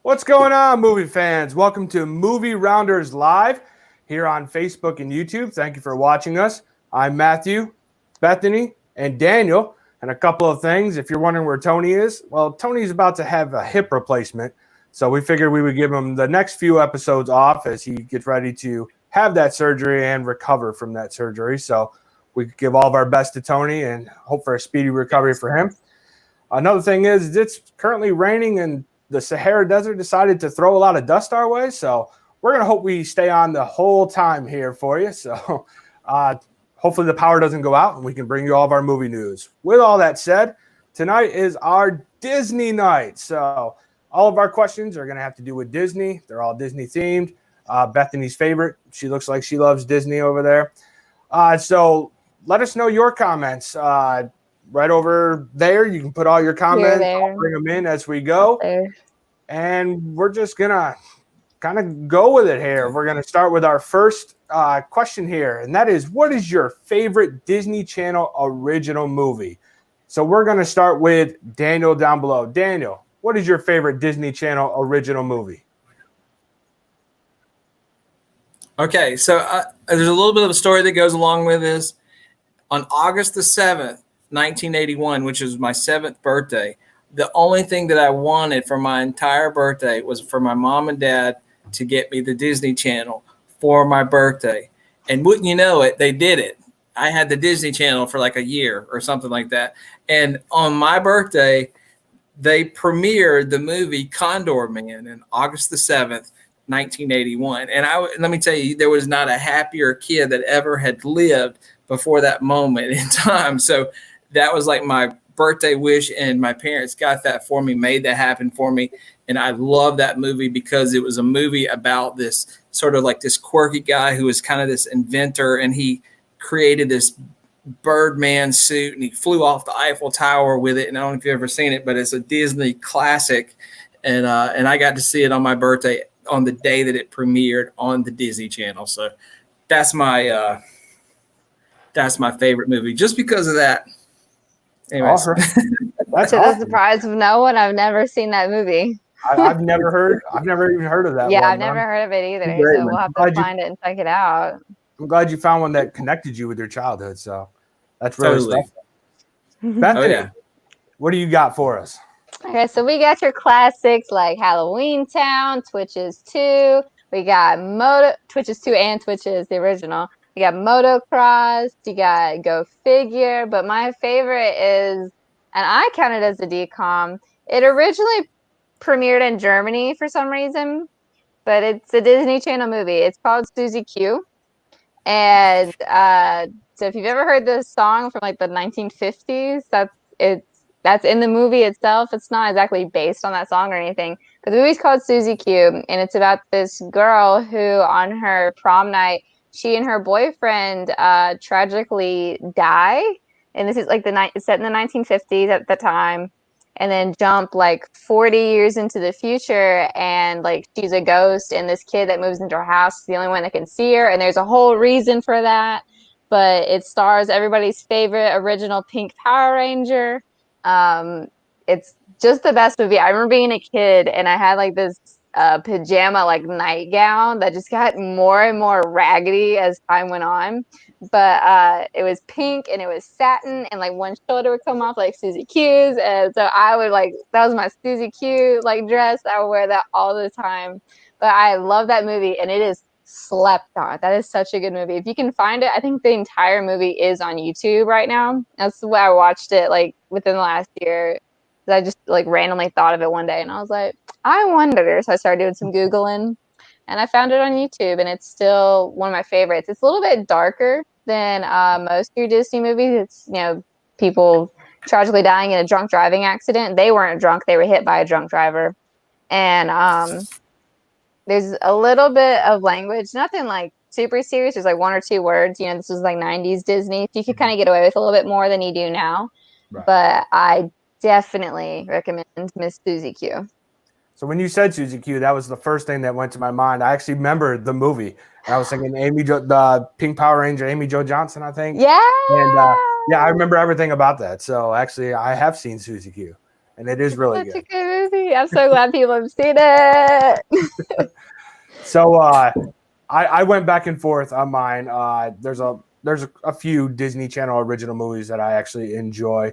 What's going on, movie fans? Welcome to Movie Rounders Live here on Facebook and YouTube. Thank you for watching us. I'm Matthew, Bethany, and Daniel. And a couple of things. If you're wondering where Tony is, well, Tony's about to have a hip replacement. So we figured we would give him the next few episodes off as he gets ready to have that surgery and recover from that surgery. So we give all of our best to Tony and hope for a speedy recovery for him. Another thing is it's currently raining and the Sahara Desert decided to throw a lot of dust our way. So we're going to hope we stay on the whole time here for you. So hopefully the power doesn't go out and we can bring you all of our movie news. With all that said, tonight is our Disney night. So all of our questions are going to have to do with Disney. They're all Disney themed. Bethany's favorite. She looks like she loves Disney over there. So let us know your comments. Right over there, you can put all your comments. I'll bring them in as we go. And we're just going to kind of go with it here. We're going to start with our first question here, and that is, what is your favorite Disney Channel original movie? So we're going to start with Daniel down below. Daniel, what is your favorite Disney Channel original movie? Okay, so there's a little bit of a story that goes along with this. On August the 7th, 1981, which is my 7th birthday, the only thing that I wanted for my entire birthday was for my mom and dad to get me the Disney Channel for my birthday. And wouldn't you know it, they did it. I had the Disney Channel for like a year or something like that. And on my birthday, they premiered the movie Condor Man on August the 7th, 1981. And let me tell you, there was not a happier kid that ever had lived before that moment in time. So that was like my birthday wish, and my parents got that for me, made that happen for me. And I love that movie because it was a movie about this sort of like this quirky guy who was kind of this inventor, and he created this Birdman suit and he flew off the Eiffel Tower with it. And I don't know if you've ever seen it, but it's a Disney classic. And I got to see it on my birthday on the day that it premiered on the Disney Channel. So that's my favorite movie just because of that. Anyways. That's to the surprise of no one, I've never seen that movie. I've never even heard of that one. Yeah, I've never heard of it either. Great, so we'll have to find it and check it out. I'm glad you found one that connected you with your childhood. So that's really special. Bethany, what do you got for us? Okay, so we got your classics like Halloween Town, Twitches 2. We got Twitches 2 and Twitches, the original. You got Motocross, you got Go Figure, but my favorite is, and I count it as a DCOM, it originally premiered in Germany for some reason, but it's a Disney Channel movie. It's called Suzy Q. And so if you've ever heard this song from like the 1950s, that's in the movie itself. It's not exactly based on that song or anything, but the movie's called Suzy Q, and it's about this girl who on her prom night, she and her boyfriend tragically die. And this is like set in the 1950s at the time. And then jump like 40 years into the future. And like she's a ghost. And this kid that moves into her house is the only one that can see her. And there's a whole reason for that. But it stars everybody's favorite original pink Power Ranger. It's just the best movie. I remember being a kid and I had like this pajama like nightgown that just got more and more raggedy as time went on, but it was pink and it was satin and like one shoulder would come off like Suzy Q's, and so I would that was my Suzy Q like dress. I would wear that all the time. But I love that movie and it is slept on. That is such a good movie. If you can find it, I think the entire movie is on YouTube right now. That's the way I watched it like within the last year. I just like randomly thought of it one day and I was like, I wonder. So I started doing some Googling and I found it on YouTube, and it's still one of my favorites. It's a little bit darker than most of your Disney movies. It's, people tragically dying in a drunk driving accident. They weren't drunk. They were hit by a drunk driver. And there's a little bit of language, nothing like super serious. There's like one or two words. This was like 90s Disney. So you could kind of get away with a little bit more than you do now. Right. But I definitely recommend Miss Suzy Q. So when you said Suzy Q, that was the first thing that went to my mind. I actually remember the movie. And I was thinking the Pink Power Ranger, Amy Jo Johnson, I think. Yeah. And I remember everything about that. So actually, I have seen Suzy Q. and it is really Such good. a good movie. I'm so glad people have seen it. So I went back and forth on mine. There's a few Disney Channel original movies that I actually enjoy.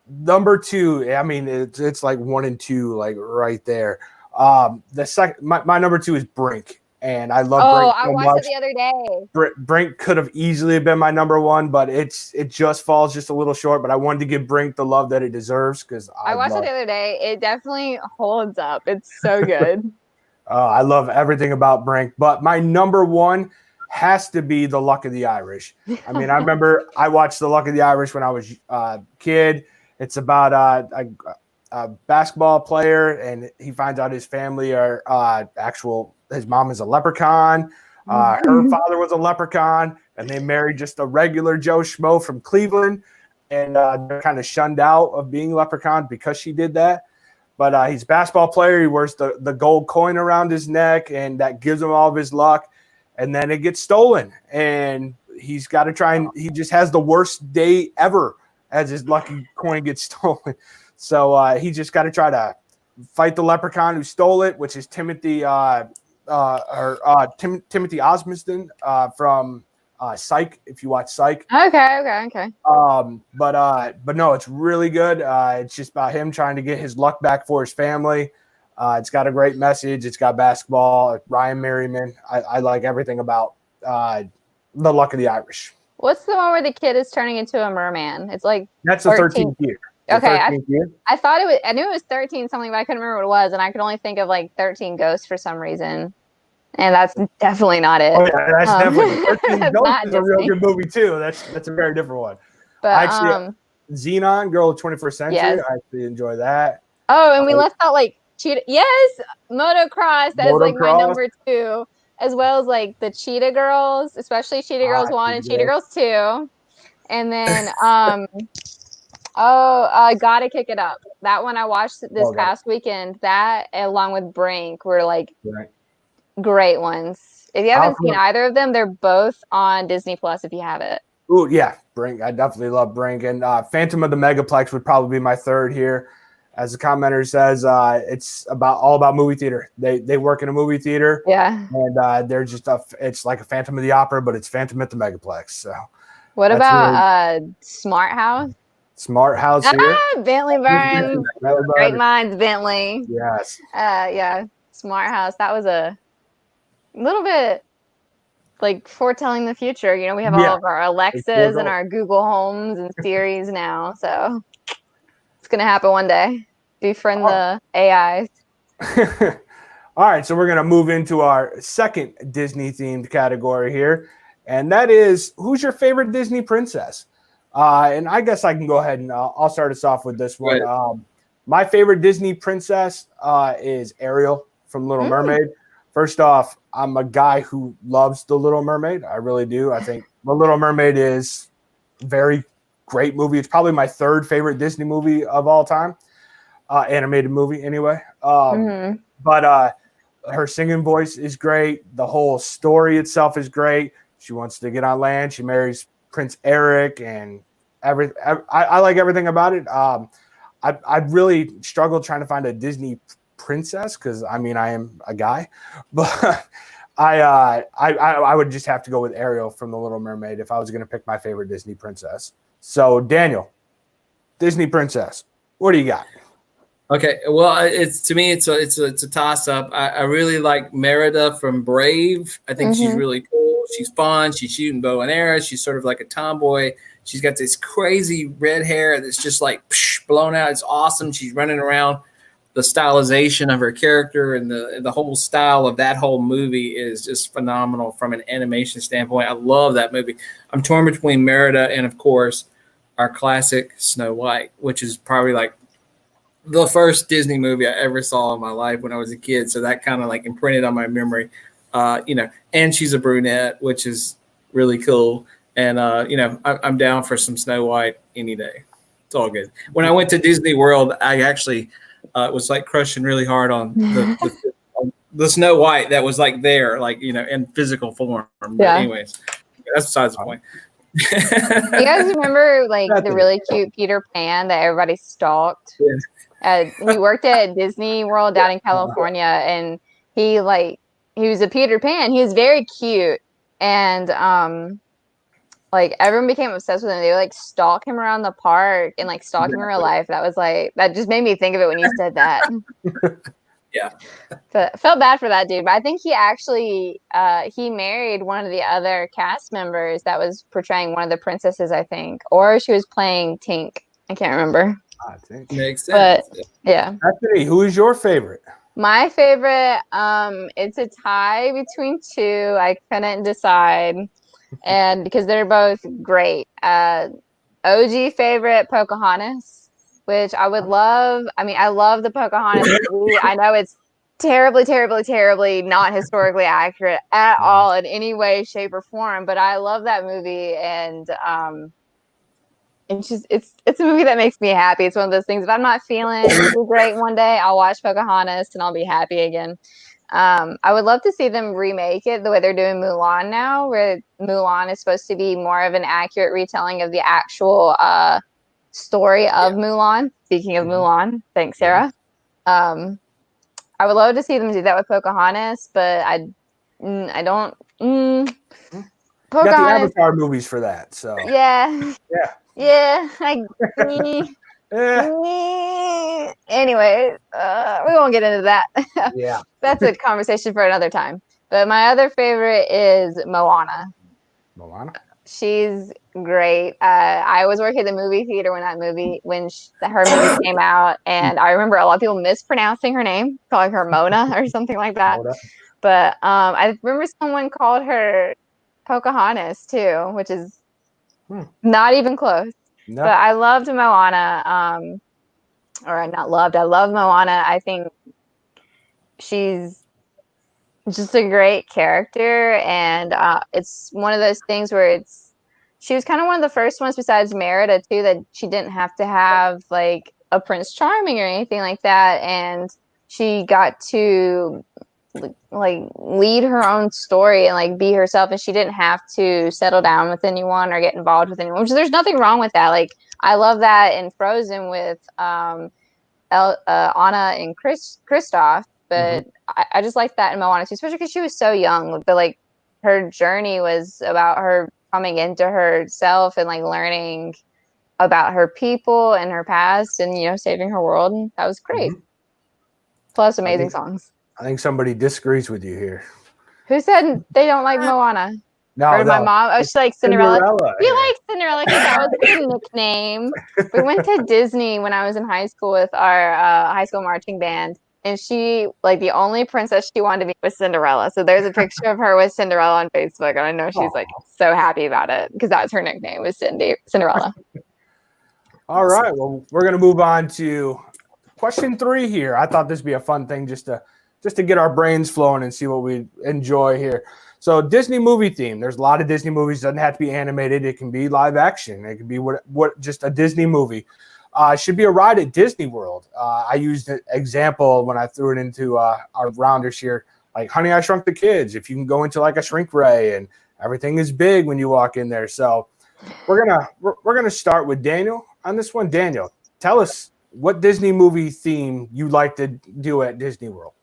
Number two, I mean it's like 1 and 2, like right there. The second, my number 2 is Brink, and I love Brink I so watched much. it the other day. Brink could have easily been my number 1, but it just falls just a little short. But I wanted to give Brink the love that it deserves because I watched it the other day. It definitely holds up. It's so good. I love everything about Brink, but my number 1 has to be The Luck of the Irish. I mean, I remember I watched The Luck of the Irish when I was a kid. It's about a basketball player, and he finds out his family are his mom is a leprechaun. Her father was a leprechaun, and they married just a regular Joe Schmo from Cleveland, and they're kind of shunned out of being leprechaun because she did that. But he's a basketball player. He wears the gold coin around his neck, and that gives him all of his luck. And then it gets stolen, and he's got to try, and he just has the worst day ever as his lucky coin gets stolen. So he just got to try to fight the leprechaun who stole it, which is Timothy Timothy Osmondson from Psych. If you watch Psych. Okay. But no, it's really good. It's just about him trying to get his luck back for his family. It's got a great message. It's got basketball. Ryan Merriman. I like everything about The Luck of the Irish. What's the one where the kid is turning into a merman? It's like That's the 13th year. Okay, 13th year. I thought it was. I knew it was 13 something, but I couldn't remember what it was, and I could only think of like 13 Ghosts for some reason, and that's definitely not it. Oh yeah, that's definitely 13 Ghosts is a real Disney. good movie too. That's a very different one. But Actually, Xenon, Girl of the 21st Century. Yes. I actually enjoy that. Oh, and we left out like Cheetah. Yes, Motocross. That is like my Motocross. number 2, as well as like the Cheetah Girls, especially Cheetah Girls 1 and Cheetah Girls 2, and then Gotta Kick It Up. That one I watched this past weekend. That, along with Brink, were like great ones. If you haven't seen either of them, they're both on Disney Plus if you have it. Oh yeah, Brink. I definitely love Brink, and Phantom of the Megaplex would probably be my third here. As the commenter says, it's all about movie theater. They work in a movie theater, and they're just it's like a Phantom of the Opera, but it's Phantom at the Megaplex. So, what about Smart House? Smart House here. Bentley Burns. Great minds, Bentley. Yes. Yeah. Smart House. That was a little bit like foretelling the future. You know, we have all of our Alexas and our Google Homes and Siris now. So it's going to happen one day. Befriend the AIs. All right. So we're going to move into our second Disney themed category here. And that is, who's your favorite Disney princess? And I guess I can go ahead and I'll start us off with this one. Right. My favorite Disney princess is Ariel from Little Mermaid. First off, I'm a guy who loves The Little Mermaid. I really do. I think The Little Mermaid is a very great movie. It's probably my third favorite Disney movie of all time. Animated movie anyway. But her singing voice is great. The whole story itself is great. She wants to get on land. She marries Prince Eric, and I like everything about it. I really struggled trying to find a Disney princess because I mean I am a guy, but I would just have to go with Ariel from The Little Mermaid if I was going to pick my favorite Disney princess. So Daniel, Disney princess, what do you got? Okay, well, it's a toss up. I really like Merida from Brave. I think she's really cool. She's fun. She's shooting bow and arrows. She's sort of like a tomboy. She's got this crazy red hair that's just like blown out. It's awesome. She's running around. The stylization of her character and the whole style of that whole movie is just phenomenal from an animation standpoint. I love that movie. I'm torn between Merida and, of course, our classic Snow White, which is probably like the first Disney movie I ever saw in my life when I was a kid. So that kind of like imprinted on my memory, and she's a brunette, which is really cool. And, I'm down for some Snow White any day. It's all good. When I went to Disney World, I actually was like crushing really hard on the Snow White that was like there, like, in physical form. But anyways, that's besides the point. You guys remember like the Bethany. really cute Peter Pan that everybody stalked? He worked at Disney World down in California, and he was a Peter Pan. He was very cute, and like everyone became obsessed with him. They would like stalk him around the park and like stalk him in real life. That was like that just made me think of it when you said that. Yeah. But felt bad for that dude. But I think he actually he married one of the other cast members that was portraying one of the princesses, I think, or she was playing Tink. I can't remember. I think. Makes But sense. yeah. Bethany, who is your favorite? My favorite, it's a tie between two. I couldn't decide. And because they're both great. OG favorite, Pocahontas, which I would love. I mean, I love the Pocahontas movie. I know it's terribly, terribly, terribly not historically accurate at all in any way, shape, or form, but I love that movie, and it's a movie that makes me happy. It's one of those things. If I'm not feeling too great one day, I'll watch Pocahontas and I'll be happy again. I would love to see them remake it the way they're doing Mulan now, where Mulan is supposed to be more of an accurate retelling of the actual story of Mulan. Speaking of Mulan, thanks, Sarah. I would love to see them do that with Pocahontas, but I don't. You got the Pocahontas, Avatar movies for that, so yeah. yeah. Anyway, we won't get into that. Yeah. That's a conversation for another time. But my other favorite is Moana. Moana. She's great. I was working at the movie theater when her movie came out, and I remember a lot of people mispronouncing her name, calling her Mona or something like that. Mona. But I remember someone called her Pocahontas too, which is not even close. No. But I loved Moana. Or not loved. I love Moana. I think she's just a great character, and it's one of those things where she was kind of one of the first ones besides Merida too that she didn't have to have like a Prince Charming or anything like that, and she got to like lead her own story and like be herself, and she didn't have to settle down with anyone or get involved with anyone, which there's nothing wrong with that. Like I love that in Frozen with Anna and Kristoff, but I just like that in Moana too, especially because she was so young. But like her journey was about her coming into herself and like learning about her people and her past, and saving her world. And that was great. Plus, amazing songs. I think somebody disagrees with you here. Who said they don't like Moana? No, my mom. Oh, she likes Cinderella. You like Cinderella because that was her nickname. We went to Disney when I was in high school with our high school marching band, and she the only princess she wanted to be was Cinderella. So there's a picture of her with Cinderella on Facebook, and I know she's like so happy about it because that was her nickname, was Cinderella. All right, well, we're gonna move on to question 3 here. I thought this would be a fun thing just to get our brains flowing and see what we enjoy here. So Disney movie theme. There's a lot of Disney movies. It doesn't have to be animated. It can be live action. It can be what just a Disney movie. Should be a ride at Disney World. I used an example when I threw it into our rounders here, like Honey, I Shrunk the Kids. If you can go into like a shrink ray and everything is big when you walk in there. So we're gonna start with Daniel on this one. Daniel, tell us what Disney movie theme you like to do at Disney World.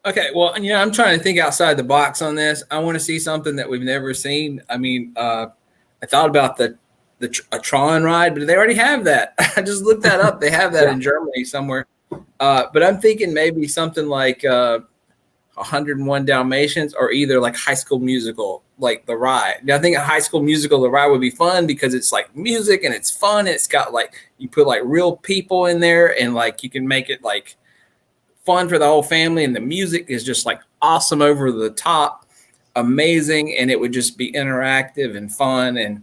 Okay, well, I'm trying to think outside the box on this. I want to see something that we've never seen. I mean, I thought about a Tron ride, but they already have that. I just looked that up. They have that in Germany somewhere. But I'm thinking maybe something like 101 Dalmatians, or either like High School Musical, like the ride. Now, I think a High School Musical, the ride would be fun because it's like music and it's fun. It's got like, you put like real people in there, and like you can make it like fun for the whole family, and the music is just like awesome, over the top, amazing, and it would just be interactive and fun, and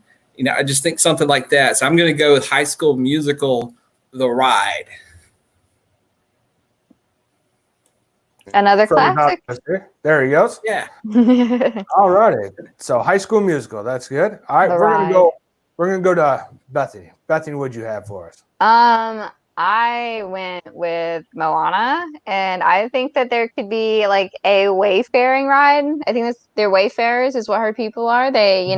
I just think something like that. So I'm going to go with High School Musical, the ride. Another classic. There he goes. Yeah. All righty. So High School Musical. That's good. All right, we're gonna go to Bethany. Bethany, what'd you have for us? I went with Moana, and I think that there could be like a wayfaring ride. I think they're wayfarers is what her people are. They,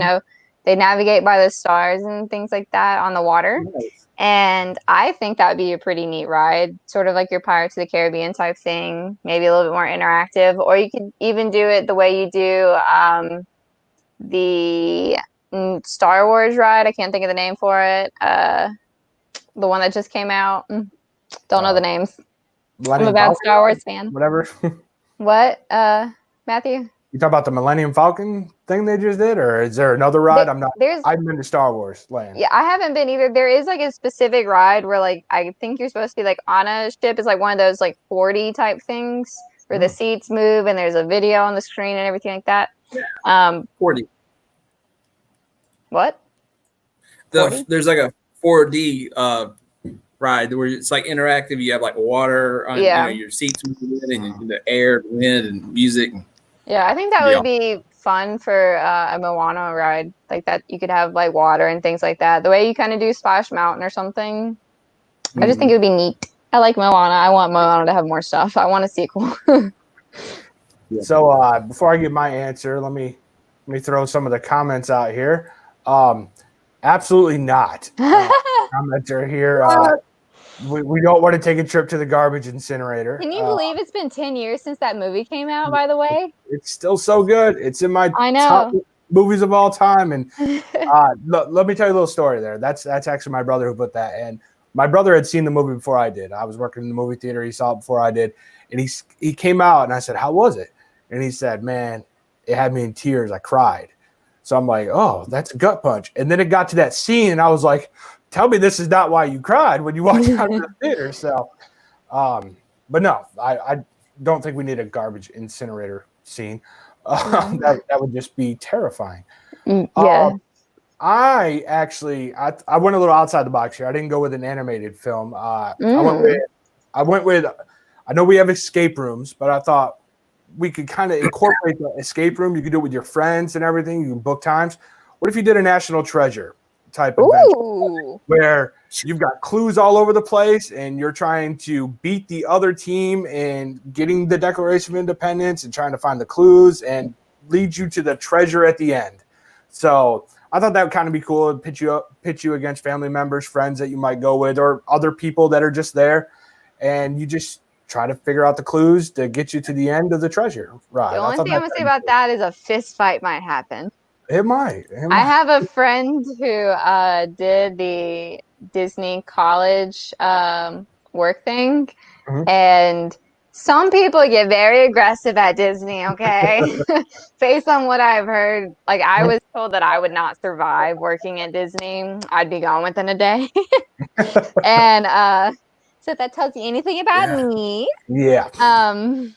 They navigate by the stars and things like that on the water. Nice. And I think that would be a pretty neat ride, sort of like your Pirates of the Caribbean type thing, maybe a little bit more interactive. Or you could even do it the way you do the Star Wars ride. I can't think of the name for it. The one that just came out. Don't know the names. I'm a bad Star Wars fan. Whatever. What, Matthew? You talk about the Millennium Falcon thing they just did, or is there another ride? I've been to Star Wars land. Yeah, I haven't been either. There is like a specific ride where like I think you're supposed to be like on a ship. It's like one of those like 4D type things where the seats move and there's a video on the screen and everything like that. 40. What? There's like a 4D ride where it's like interactive. You have like water on your seats moving and the air, wind, and music. Yeah, I think that would be fun for a Moana ride like that. You could have like water and things like that. The way you kind of do Splash Mountain or something. I just think it would be neat. I like Moana. I want Moana to have more stuff. I want a sequel. So before I give my answer, let me throw some of the comments out here. Absolutely not. Commenter here. We don't want to take a trip to the garbage incinerator. Can you believe it's been 10 years since that movie came out, by the way? It's still so good. It's in my top movies of all time. And let me tell you a little story there. That's actually my brother who put that in. My brother had seen the movie before I did. I was working in the movie theater. He saw it before I did. And he came out and I said, "How was it?" And he said, "Man, it had me in tears. I cried." So I'm like, "Oh, that's a gut punch." And then it got to that scene and I was like, tell me this is not why you cried when you walked out of the theater. So, but no, I don't think we need a garbage incinerator scene. That would just be terrifying. Yeah. I went a little outside the box here. I didn't go with an animated film. I went with, I know we have escape rooms, but I thought we could kind of incorporate the escape room. You could do it with your friends and everything. You can book times. What if you did a National Treasure type adventure where you've got clues all over the place and you're trying to beat the other team and getting the Declaration of Independence and trying to find the clues and lead you to the treasure at the end. So I thought that would kind of be cool. It'd pitch you against family members, friends that you might go with, or other people that are just there, and you just try to figure out the clues to get you to the end of the treasure ride. The only thing I'm gonna say about that is a fist fight might happen. It might. I have a friend who did the Disney college work thing, and some people get very aggressive at Disney, okay? Based on what I've heard, like I was told that I would not survive working at Disney. I'd be gone within a day. And so if that tells you anything about me. Yeah. The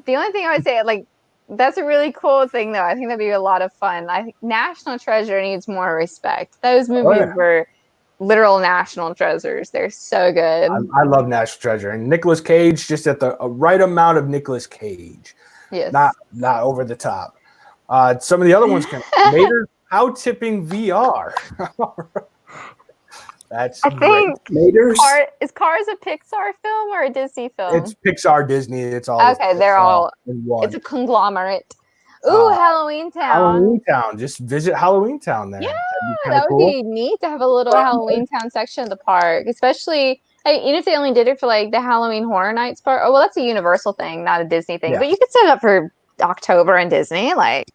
only thing I would say, like, that's a really cool thing, though. I think that'd be a lot of fun. I think National Treasure needs more respect. Those movies were literal national treasures. They're so good. I love National Treasure, and Nicolas Cage, just at the right amount of Nicolas Cage. Yes. Not over the top. Some of the other ones Mater How Tipping VR. That's I think Maters. Is Cars a Pixar film or a Disney film? It's Pixar, Disney. It's all okay. They're all in one. It's a conglomerate. Ooh, Halloween Town. Halloween Town. Just visit Halloween Town there. Yeah, that would be neat to have a little Halloween Town section of the park, especially even if they only did it for like the Halloween Horror Nights part. Oh, well, that's a Universal thing, not a Disney thing. Yeah. But you could set it up for October in Disney, like.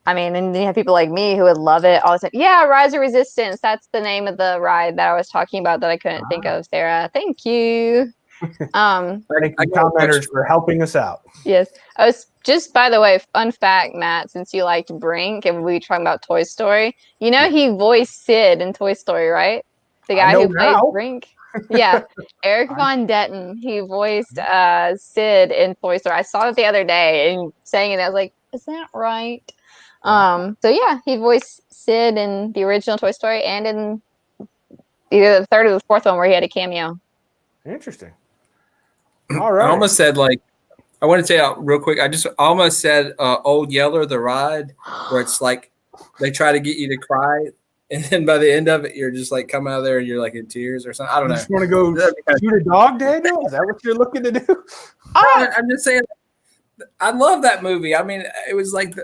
I mean, and you have people like me who would love it all the time. Yeah, Rise of Resistance. That's the name of the ride that I was talking about that I couldn't think of, Sarah. Thank you. Thank you, commenters, for helping us out. Yes. I was just, by the way, fun fact, Matt, since you liked Brink and we were talking about Toy Story, you know he voiced Sid in Toy Story, right? The guy who plays Brink. Yeah. Eric Von Detten. He voiced Sid in Toy Story. I saw it the other day and saying it, I was like, is that right? So yeah, he voiced Sid in the original Toy Story and in either the third or the fourth one where he had a cameo. Interesting. All right. I almost said I want to say out real quick. I almost said Old Yeller, the ride, where it's like they try to get you to cry, and then by the end of it, you're just like come out of there and you're like in tears or something. I don't know. You just want to go shoot a dog, Daniel? Is that what you're looking to do? I'm just saying. I love that movie. I mean, it was like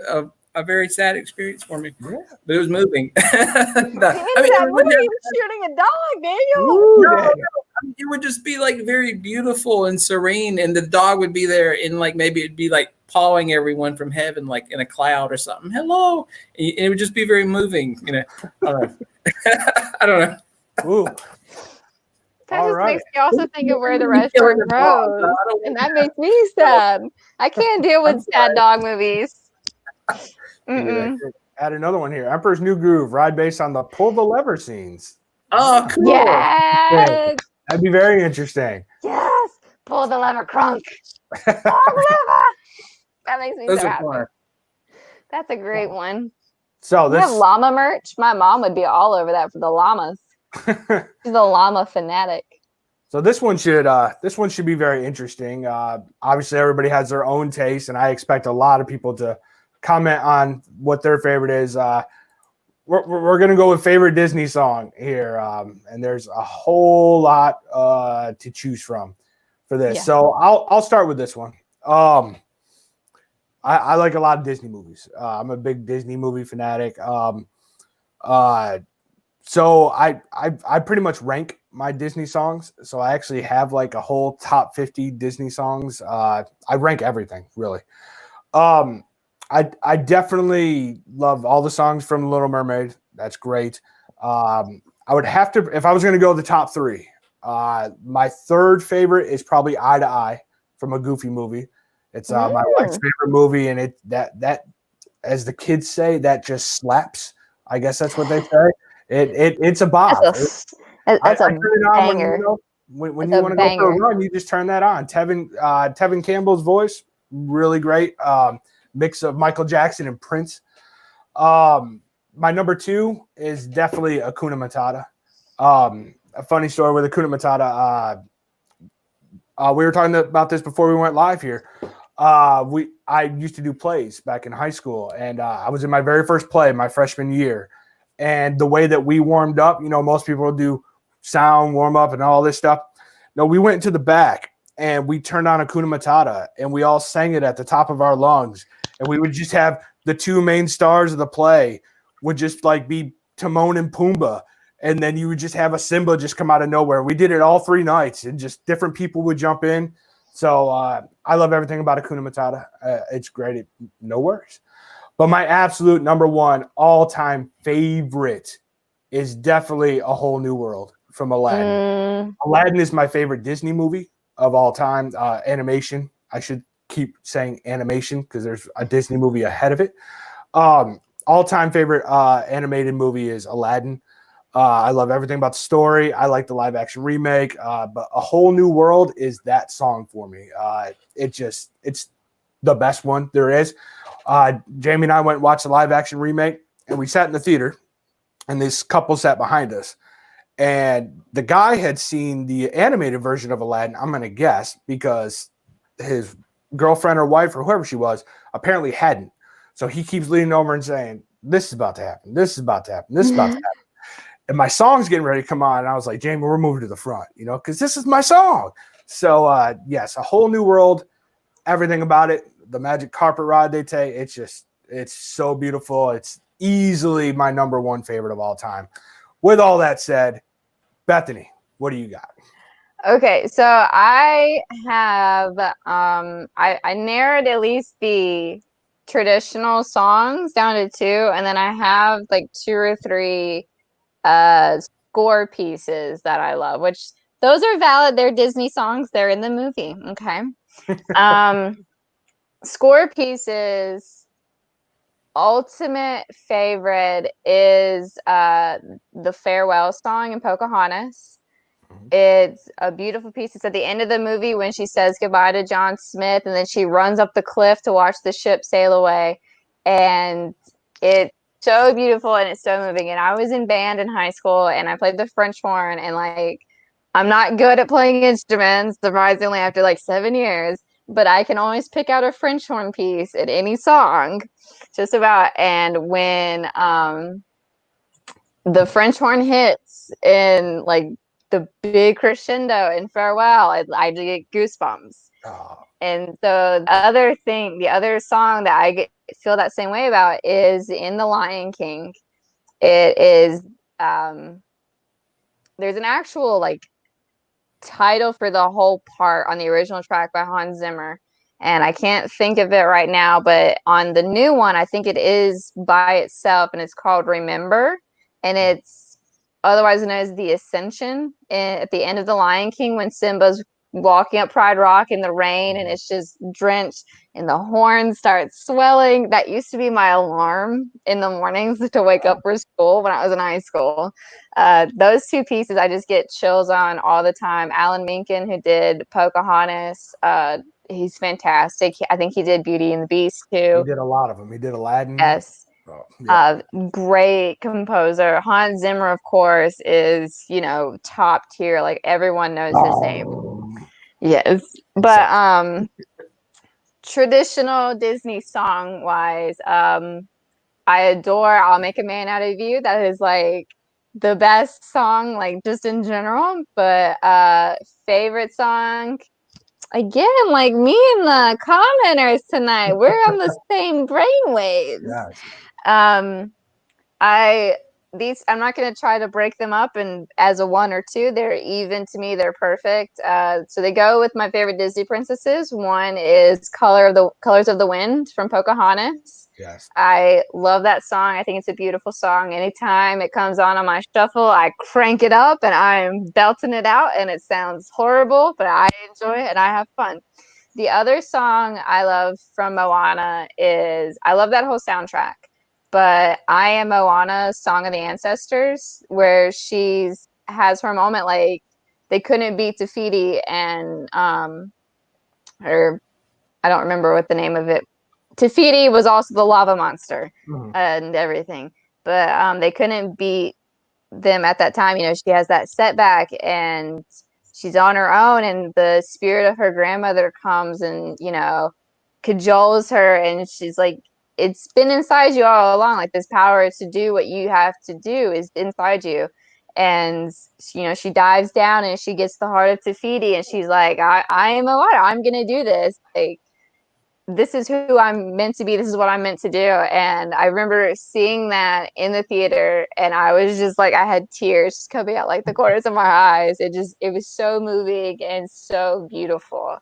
a very sad experience for me. Yeah. But it was moving. In No, I mean, that it would movie, never- he was shooting a dog, Daniel. Ooh, no, Daniel. it would just be like very beautiful and serene, and the dog would be there, and like maybe it'd be like pawing everyone from heaven, like in a cloud or something. Hello, and it would just be very moving. You know, I don't know. I don't know. Ooh. That All just right. makes me also think of where the Killing restaurant the dog, grows, I don't and that makes me sad. I can't deal with sad dog movies. Mm-mm. Add another one here. Emperor's New Groove, ride based on the pull the lever scenes. Oh, cool. Yes, That'd be very interesting. yes. Pull the lever, crunk. Pull the lever. That makes me Those so are happy. fun. That's a great one. So We have this llama merch. My mom would be all over that for the llamas. She's a llama fanatic. so this one should be very interesting. Obviously everybody has their own taste, and I expect a lot of people to comment on what their favorite is. We're gonna go with favorite Disney song here, and there's a whole lot to choose from for this. Yeah. So I'll start with this one. I like a lot of Disney movies. I'm a big Disney movie fanatic. So I pretty much rank my Disney songs. So I actually have like a whole top 50 Disney songs. I rank everything really. I definitely love all the songs from Little Mermaid. That's great. I would have to, if I was going to go the top three, my third favorite is probably Eye to Eye from a Goofy movie. It's my wife's favorite movie, and that as the kids say, that just slaps. I guess that's what they say. It's a bop. That's a turn it on banger. when That's you a want to go for a banger. run, you just turn that on. Tevin Campbell's voice, really great. Mix of Michael Jackson and Prince. My number two is definitely Hakuna Matata. A funny story with Hakuna Matata. We were talking about this before we went live here. I used to do plays back in high school, and I was in my very first play my freshman year. And the way that we warmed up, most people do sound, warm up, and all this stuff. No, we went into the back and we turned on Hakuna Matata, and we all sang it at the top of our lungs. And we would just have the two main stars of the play would just like be Timon and Pumbaa. And then you would just have a Simba just come out of nowhere. We did it all 3 nights, and just different people would jump in. So I love everything about Hakuna Matata. It's great. No worries. But my absolute number one all-time favorite is definitely A Whole New World from Aladdin. Aladdin is my favorite Disney movie of all time. Animation. I should keep saying animation because there's a Disney movie ahead of it. All-time favorite animated movie is Aladdin. I love everything about the story. I like the live-action remake. But A Whole New World is that song for me. It's the best one there is. Jamie and I went and watched the live-action remake, and we sat in the theater, and this couple sat behind us. And the guy had seen the animated version of Aladdin, I'm going to guess, because his girlfriend or wife or whoever she was apparently hadn't. So he keeps leaning over and saying, this is about to happen. This is about to happen. This is about to happen. And my song's getting ready to come on. And I was like, Jamie, we're moving to the front, because this is my song. So, yes, A Whole New World, everything about it, the magic carpet ride they take, it's so beautiful. It's easily my number one favorite of all time. With all that said, Bethany, what do you got? Okay, so I have I narrowed at least the traditional songs down to 2, and then I have like 2 or 3 score pieces that I love, which those are valid. They're Disney songs. They're in the movie. Okay. Score pieces, ultimate favorite is the farewell song in Pocahontas. It's a beautiful piece. It's at the end of the movie when she says goodbye to John Smith, and then she runs up the cliff to watch the ship sail away. And it's so beautiful and it's so moving. And I was in band in high school, and I played the French horn, and like, I'm not good at playing instruments, surprisingly, after like 7 years, but I can always pick out a French horn piece in any song, just about. And when the French horn hits in like the big crescendo in Farewell, I get goosebumps. Oh. And so the other song that feel that same way about is in The Lion King. It is there's an actual like title for the whole part on the original track by Hans Zimmer, and I can't think of it right now, but on the new one I think it is by itself, and it's called Remember, and it's otherwise known as The Ascension. At the end of The Lion King, when Simba's walking up Pride Rock in the rain and it's just drenched and the horns start swelling, that used to be my alarm in the mornings to wake up for school when I was in high school. Those two pieces I just get chills on all the time. Alan Menken, who did Pocahontas, he's fantastic. I think he did Beauty and the Beast too. He did a lot of them. He did Aladdin. Yes. Oh, yeah. Great composer. Hans Zimmer, of course, is, top tier. Like everyone knows his name. Yes. But traditional Disney song wise, I adore I'll Make a Man Out of You. That is like the best song, like just in general. But favorite song, again, like me and the commenters tonight, we're on the same brainwaves. Yes. I'm not going to try to break them up and as a one or two. They're even to me. They're perfect. So they go with my favorite Disney princesses. One is Colors of the Wind from Pocahontas. Yes. I love that song. I think it's a beautiful song. Anytime it comes on my shuffle, I crank it up and I'm belting it out, and it sounds horrible, but I enjoy it and I have fun. The other song I love from Moana is, I love that whole soundtrack, but I Am Moana, Song of the Ancestors, where she has her moment, like they couldn't beat Te Fiti and or I don't remember what the name of it. Te Fiti was also the lava monster and everything, but they couldn't beat them at that time. She has that setback and she's on her own, and the spirit of her grandmother comes and, cajoles her, and she's like, it's been inside you all along. Like, this power to do what you have to do is inside you. And, she dives down and she gets the heart of Te Fiti, and she's like, I am a water. I'm going to do this. Like, this is who I'm meant to be. This is what I'm meant to do. And I remember seeing that in the theater, and I was just like, I had tears coming out like the corners of my eyes. It was so moving and so beautiful.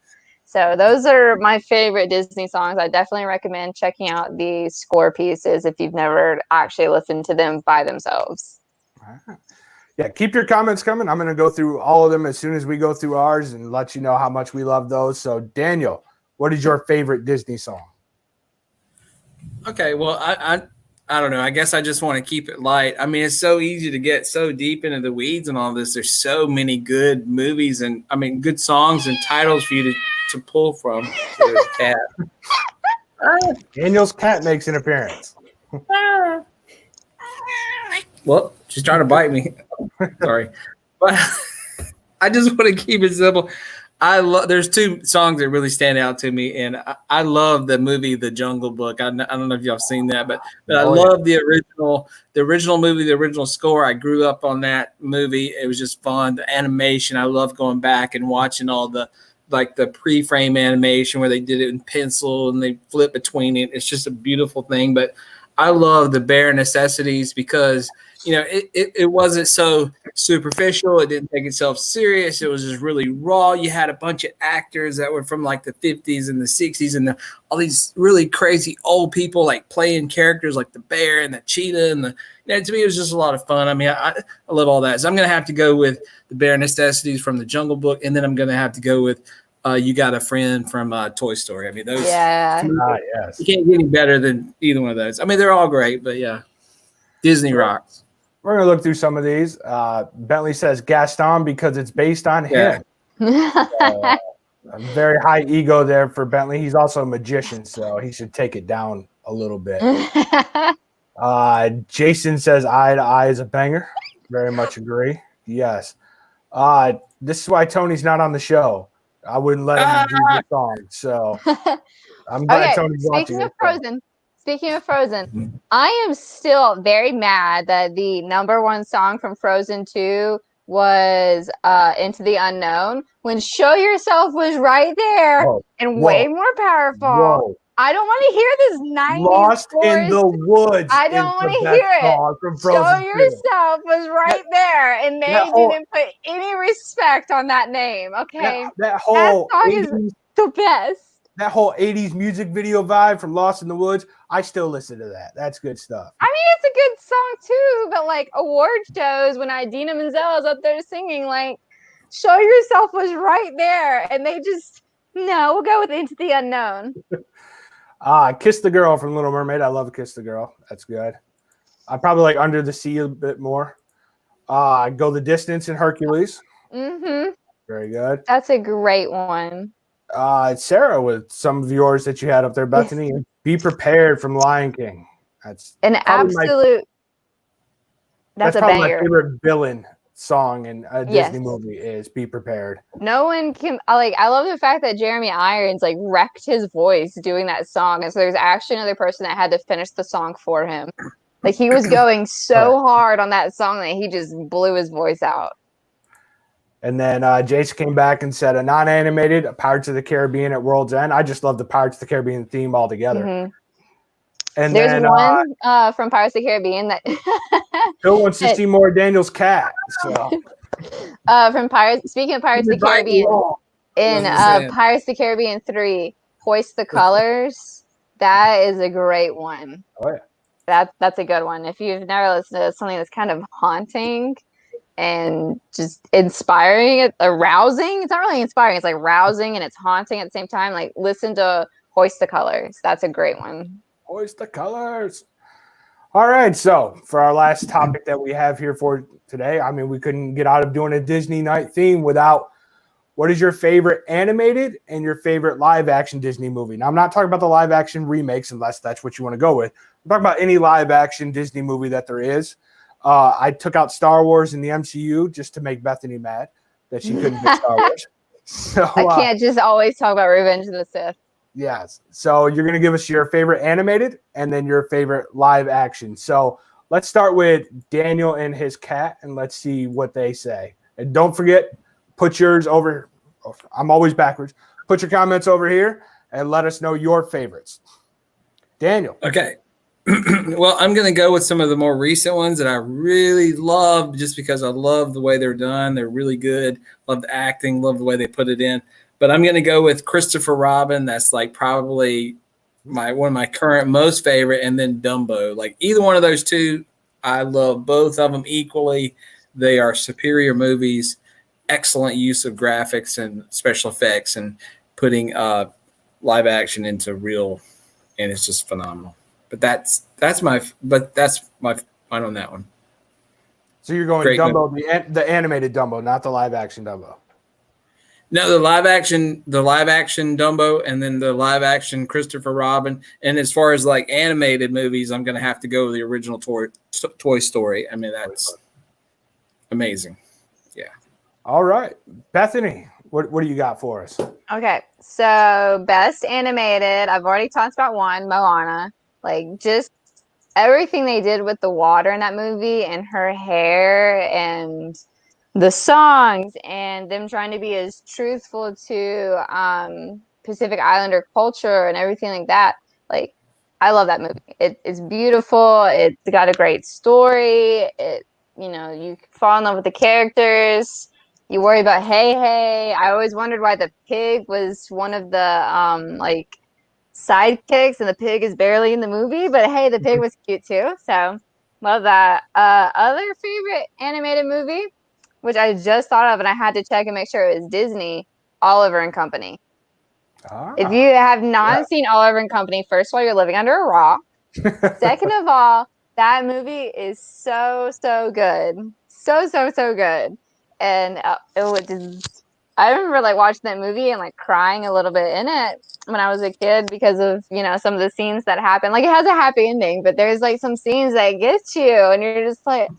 So those are my favorite Disney songs. I definitely recommend checking out the score pieces if you've never actually listened to them by themselves. Yeah, keep your comments coming. I'm going to go through all of them as soon as we go through ours and let you know how much we love those. So, Daniel, what is your favorite Disney song? Okay, well, I don't know. I guess I just want to keep it light. I mean, it's so easy to get so deep into the weeds and all this. There's so many good movies and, good songs and titles for you to pull from. There's a cat. Daniel's cat makes an appearance. Well, she's trying to bite me. Sorry. But I just want to keep it simple. There's two songs that really stand out to me, and I love the movie The Jungle Book. I don't know if y'all seen that, but I love the original movie, the original score. I grew up on that movie. It was just fun. The animation, I love going back and watching all the pre-frame animation where they did it in pencil and they flip between it. It's just a beautiful thing. But I love the bare necessities because it wasn't so superficial. It didn't take itself serious. It was just really raw. You had a bunch of actors that were from like the 50s and the 60s and all these really crazy old people like playing characters like the bear and the cheetah and to me it was just a lot of fun. I love all that. So I'm gonna have to go with the bare necessities from The Jungle Book, and then I'm gonna have to go with You Got a Friend from Toy Story. Those. Yeah. Yes. You can't get any better than either one of those. They're all great, but yeah, Disney rocks. We're going to look through some of these. Bentley says Gaston because it's based on him. A very high ego there for Bentley. He's also a magician, so he should take it down a little bit. Jason says Eye to Eye is a banger. Very much agree. Yes. This is why Tony's not on the show. I wouldn't let him do the song. So I'm glad Tony's watching. Speaking of Frozen, I am still very mad that the number one song from Frozen 2 was Into the Unknown, when Show Yourself was right there Oh, and whoa, way more powerful. whoa. I don't want to hear this 90s Lost in forced. the Woods I is don't want the to best hear it. song from Show Frozen 2. Yourself was right there, and they That whole- didn't put any respect on that name. Okay, That whole song 80s, is the best. that whole 80s music video vibe from Lost in the Woods, I still listen to that. That's good stuff. I mean, it's a good song too, but like award shows, when Idina Menzel is up there singing, like Show Yourself was right there, and they just no, we'll go with Into the Unknown. Kiss the Girl from Little Mermaid. I love Kiss the Girl. That's good. I probably like Under the Sea a bit more. Go the Distance in Hercules. Mm-hmm. Very good. That's a great one. Sarah, with some of yours that you had up there, Bethany, Yes. Be Prepared from Lion King. That's An probably absolute. That's a probably my banger. favorite villain song in a Yes. Disney movie is Be Prepared. No one can I love the fact that Jeremy Irons like wrecked his voice doing that song, and so there's actually another person that had to finish the song for him. Like he was going so hard on that song that he just blew his voice out. And then Jason came back and said a non-animated Pirates of the Caribbean at World's End. I just love the Pirates of the Caribbean theme altogether. Mm-hmm. And there's then one from Pirates of the Caribbean that Phil wants to see more Daniel's cat. So from Pirates. Speaking of Pirates of the Caribbean, in Pirates of the Caribbean 3, Hoist the Colors. That is a great one. Oh yeah, that's a good one. If you've never listened to something that's kind of haunting and just inspiring, arousing. It's not really inspiring. It's like rousing and it's haunting at the same time. Like listen to Hoist the Colors. That's a great one. Hoist the Colors. All right, so for our last topic that we have here for today, I mean, we couldn't get out of doing a Disney night theme without what is your favorite animated and your favorite live action Disney movie? Now, I'm not talking about the live action remakes unless that's what you want to go with. I'm talking about any live action Disney movie that there is. I took out Star Wars in the MCU just to make Bethany mad that she couldn't get Star Wars. So I can't just always talk about Revenge of the Sith. Yes. So you're going to give us your favorite animated and then your favorite live action. So let's start with Daniel and his cat, and let's see what they say. And don't forget, put yours over. I'm always backwards. Put your comments over here and let us know your favorites. Daniel. Okay. Well, I'm going to go with some of the more recent ones that I really love just because I love the way they're done. They're really good. Love the acting. Love the way they put it in. But I'm going to go with Christopher Robin. That's like probably one of my current most favorite, and then Dumbo. Like either one of those two, I love both of them equally. They are superior movies, excellent use of graphics and special effects, and putting live action into real, and it's just phenomenal. But that's my fine on that one. So you're going Great Dumbo, the animated Dumbo, not the live action Dumbo. No, the live action Dumbo, and then the live action Christopher Robin. And as far as like animated movies, I'm going to have to go with the original Toy Story. I mean, that's amazing. Yeah. All right, Bethany, what do you got for us? Okay, so best animated. I've already talked about one, Moana. Like just everything they did with the water in that movie and her hair and the songs and them trying to be as truthful to Pacific Islander culture and everything like that. Like, I love that movie. It's beautiful. It's got a great story. You fall in love with the characters. You worry about Hey. I always wondered why the pig was one of the sidekicks, and the pig is barely in the movie. But hey, the pig was cute too. So love that. Other favorite animated movie, which I just thought of and I had to check and make sure it was Disney, Oliver and Company. If you have not seen Oliver and Company, first of all, you're living under a rock. Second of all, that movie is so good. So good. And I remember like watching that movie and like crying a little bit in it when I was a kid because of, some of the scenes that happen. Like it has a happy ending, but there's like some scenes that get you and you're just like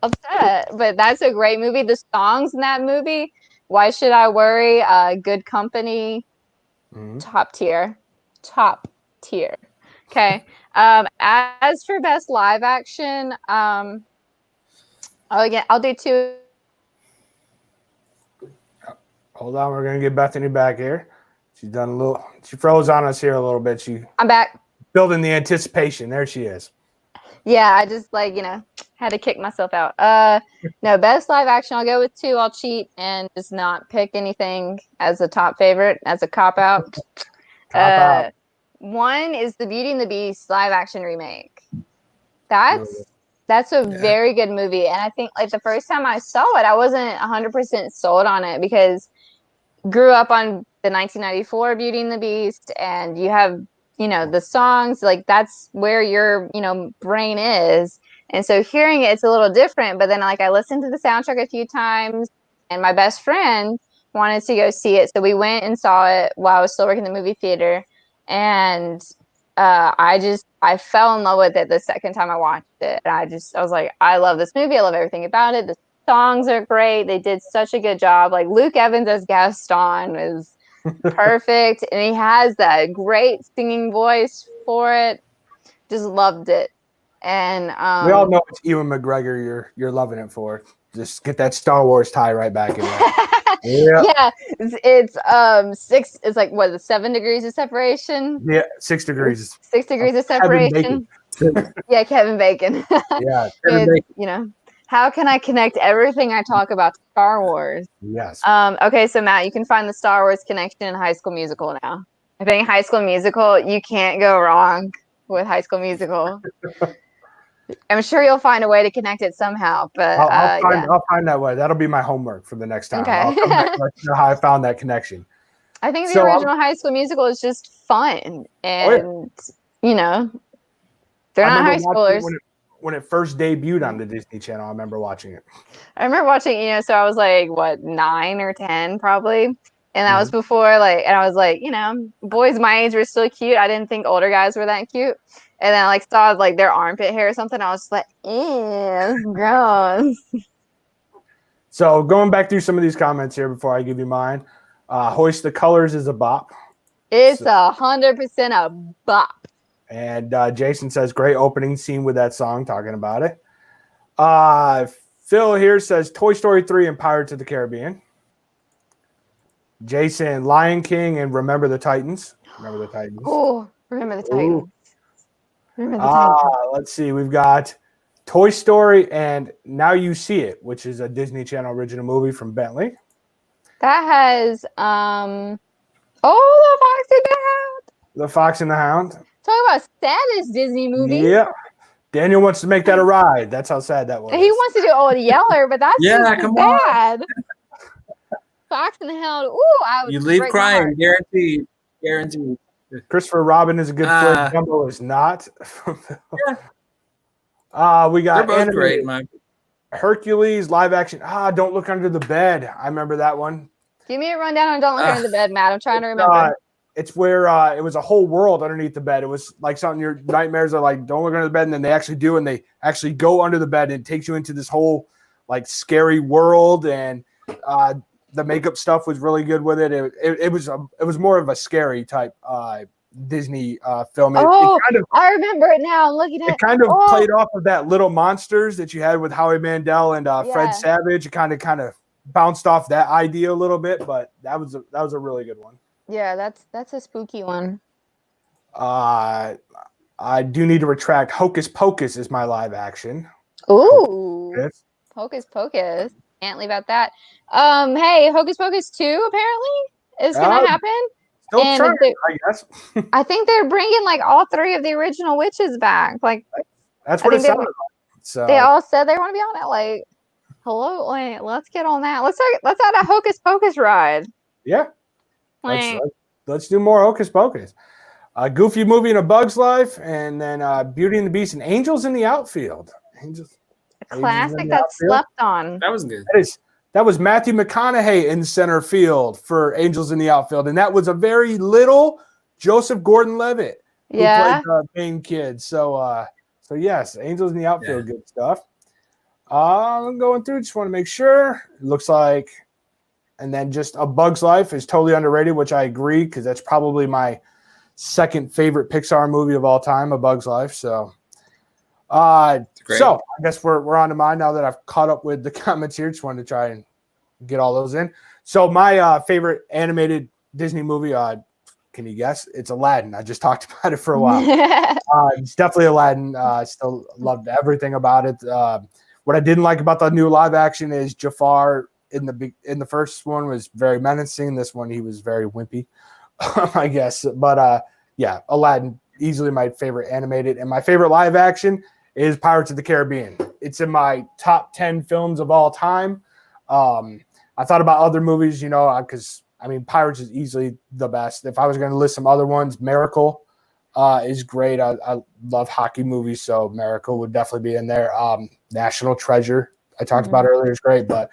upset. But that's a great movie. The songs in that movie, Why Should I Worry? Good Company, top tier. Okay. As for best live action, Oh, yeah, I'll do 2. Hold on, we're gonna get Bethany back here. She's done a little. She froze on us here a little bit. She I'm back. building the anticipation. There she is. Yeah, I just had to kick myself out. No, best live action. I'll go with 2. I'll cheat and just not pick anything as a top favorite, as a cop out. Cop out. 1 is the Beauty and the Beast live action remake. That's a very good movie, and I think like the first time I saw it, I wasn't 100% sold on it because grew up on the 1994 Beauty and the Beast, and you have the songs, like that's where your brain is, and so hearing it's a little different. But then like I listened to the soundtrack a few times, and my best friend wanted to go see it, so we went and saw it while I was still working in the movie theater, and I fell in love with it the second time I watched it. And I was like, I love this movie. I love everything about it. The songs are great. They did such a good job. Like Luke Evans as Gaston is perfect, and he has that great singing voice for it. Just loved it. And we all know it's Ewan McGregor. You're loving it for. Just get that Star Wars tie right back in there. Yeah, it's 6. It's like what, 7 degrees of separation? Yeah, 6 degrees. 6 degrees of separation. Yeah, Kevin Bacon. Yeah, Kevin Bacon. How can I connect everything I talk about to Star Wars? Yes. Okay, so Matt, you can find the Star Wars connection in High School Musical now. I think High School Musical, you can't go wrong with High School Musical. I'm sure you'll find a way to connect it somehow, but I'll find that way. That'll be my homework for the next time. Okay. I'll come back and let you know how I found that connection. I think the original High School Musical is just fun, and they're not high schoolers. When it first debuted on the Disney Channel, I remember watching it. I remember watching, so I was like, what, 9 or 10 probably. And that was before, and I was like, boys my age were still cute. I didn't think older guys were that cute. And then I saw their armpit hair or something. I was just like, ew, gross. So going back through some of these comments here before I give you mine, Hoist the Colors is a bop. It's 100% a bop. And Jason says, great opening scene with that song, talking about it. Phil here says, Toy Story 3 and Pirates of the Caribbean. Jason, Lion King and Remember the Titans. Remember the Titans. Oh, Remember the Titans. Remember the Titans. Let's see. We've got Toy Story and Now You See It, which is a Disney Channel original movie from Bentley. That has, The Fox and the Hound. The Fox and the Hound. Talk about saddest Disney movie. Yeah. Daniel wants to make that a ride. That's how sad that was. He wants to do Old Yeller, but that's come bad. on. Fox and the Hound. Ooh, I would You leave crying, guaranteed. Guaranteed. Christopher Robin is a good flick. Dumbo is not. We got They're both great, Mike. Hercules live action. Don't Look Under the Bed. I remember that one. Give me a rundown on Don't Look Under the Bed, Matt. I'm trying to remember. It's where it was a whole world underneath the bed. It was like something your nightmares are like, don't look under the bed. And then they actually do, and they actually go under the bed and it takes you into this whole like scary world. And the makeup stuff was really good with it. It was more of a scary type Disney film. I remember it now. I'm looking at it. It kind of played off of that Little Monsters that you had with Howie Mandel and Fred Savage. It kind of bounced off that idea a little bit, but that was a really good one. Yeah, that's a spooky one. I do need to retract. Hocus Pocus is my live action. Ooh, Hocus Pocus. Can't leave out that. Hey, Hocus Pocus 2 apparently is gonna happen. Still trying, I guess. I think they're bringing like all 3 of the original witches back. Like that's what it sounded like. So they all said they want to be on it. Like, hello, like, let's get on that. Let's add a Hocus Pocus ride. Yeah. Let's do more Hocus Pocus. A Goofy Movie and A Bug's Life, and then Beauty and the Beast and Angels in the Outfield. A classic that's slept on. That was good. That was Matthew McConaughey in center field for Angels in the Outfield, and that was a very little Joseph Gordon-Levitt who played the main kid. So yes, Angels in the Outfield, good stuff. I'm going through, just want to make sure. It looks like. And then just A Bug's Life is totally underrated, which I agree, because that's probably my second favorite Pixar movie of all time, A Bug's Life. So Great. So I guess we're on to mine now that I've caught up with the comments here. Just wanted to try and get all those in. So my favorite animated Disney movie, can you guess? It's Aladdin. I just talked about it for a while. It's definitely Aladdin. I still loved everything about it. What I didn't like about the new live action is Jafar in the first one was very menacing. This one he was very wimpy, I guess. But yeah, Aladdin, easily my favorite animated, and my favorite live action is Pirates of the Caribbean. It's in my top 10 films of all time. I thought about other movies, because I mean, Pirates is easily the best. If I was going to list some other ones, Miracle is great. I love hockey movies, so Miracle would definitely be in there. National Treasure, I talked about earlier, is great. But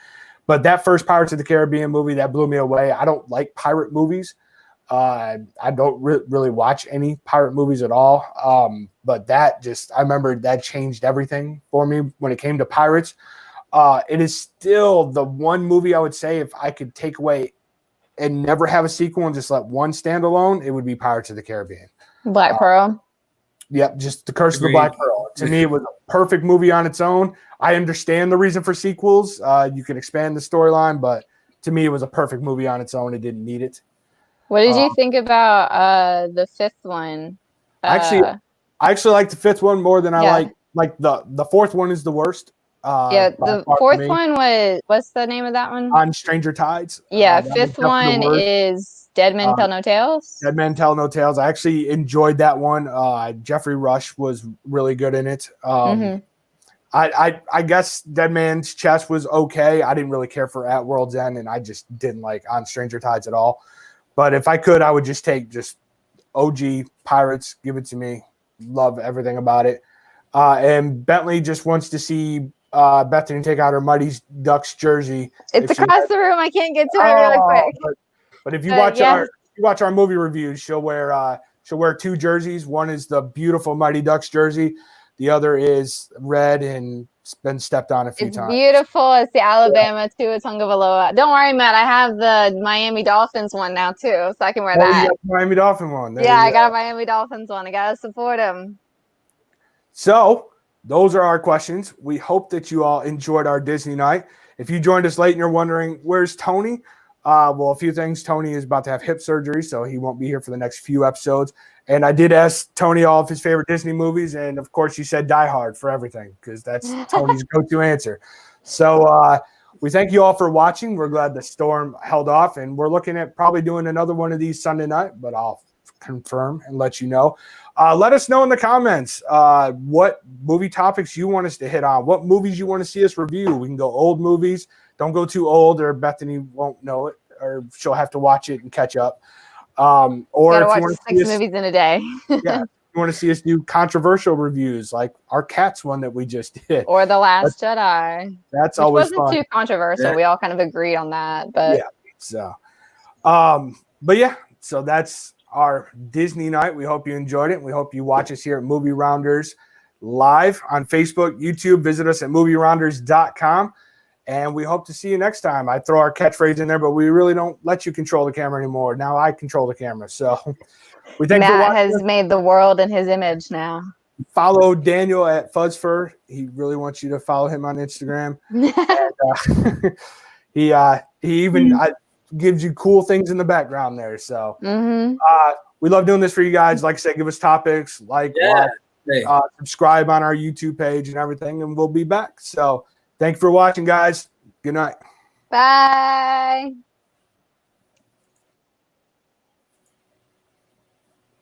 that first Pirates of the Caribbean movie, that blew me away. I don't like pirate movies. I don't really watch any pirate movies at all. But I remember that changed everything for me when it came to pirates. It is still the one movie I would say if I could take away and never have a sequel and just let one stand alone, it would be Pirates of the Caribbean. Black Pearl. Yep, just The Curse of the Black Pearl. To me, it was a perfect movie on its own. I understand the reason for sequels. You can expand the storyline, but to me, it was a perfect movie on its own. It didn't need it. What did you think about the fifth one? I actually like the fifth one more than I like the fourth one is the worst. The fourth one what's the name of that one? On Stranger Tides. Yeah, fifth one is Dead Men Tell No Tales. Dead Men Tell No Tales. I actually enjoyed that one. Jeffrey Rush was really good in it. I guess Dead Man's Chest was okay. I didn't really care for At World's End, and I just didn't like On Stranger Tides at all. But if I could, I would just take just OG Pirates. Give it to me. Love everything about it. And Bentley just wants to see Bethany take out her Mighty Ducks jersey. It's across the room. I can't get to it really quick. But if you watch our movie reviews, she'll wear two jerseys. One is the beautiful Mighty Ducks jersey. The other is red and it's been stepped on a few times. Beautiful. It's the Alabama Tuatungavaloa. Don't worry, Matt. I have the Miami Dolphins one now too, so I can wear that. You got the Miami Dolphin one. I got a Miami Dolphins one. I gotta support them. So those are our questions. We hope that you all enjoyed our Disney night. If you joined us late and you're wondering, where's Tony? Well, a few things. Tony is about to have hip surgery, so he won't be here for the next few episodes. And I did ask Tony all of his favorite Disney movies, and of course you said Die Hard for everything because that's Tony's go-to answer. So we thank you all for watching. We're glad the storm held off, and we're looking at probably doing another one of these Sunday night, but I'll confirm and let you know. Let us know in the comments what movie topics you want us to hit on, what movies you want to see us review. We can go old movies. Don't go too old or Bethany won't know it or she'll have to watch it and catch up. Or if you want to see 6 movies in a day. Yeah, you want to see us do controversial reviews like our Cats one that we just did. Or The Last Jedi. That's always fun. Wasn't too controversial. Yeah. We all kind of agreed on that. But yeah. So so that's our Disney night. We hope you enjoyed it. We hope you watch us here at Movie Rounders live on Facebook, YouTube. Visit us at movierounders.com. And we hope to see you next time. I throw our catchphrase in there, but we really don't let you control the camera anymore. Now I control the camera. So we thank Matt has made the world in his image now. Follow Daniel at Fuzzfur. He really wants you to follow him on Instagram. And, he even gives you cool things in the background there. So we love doing this for you guys. Like I said, give us topics, subscribe on our YouTube page and everything, and we'll be back. So thank you for watching, guys. Good night. Bye.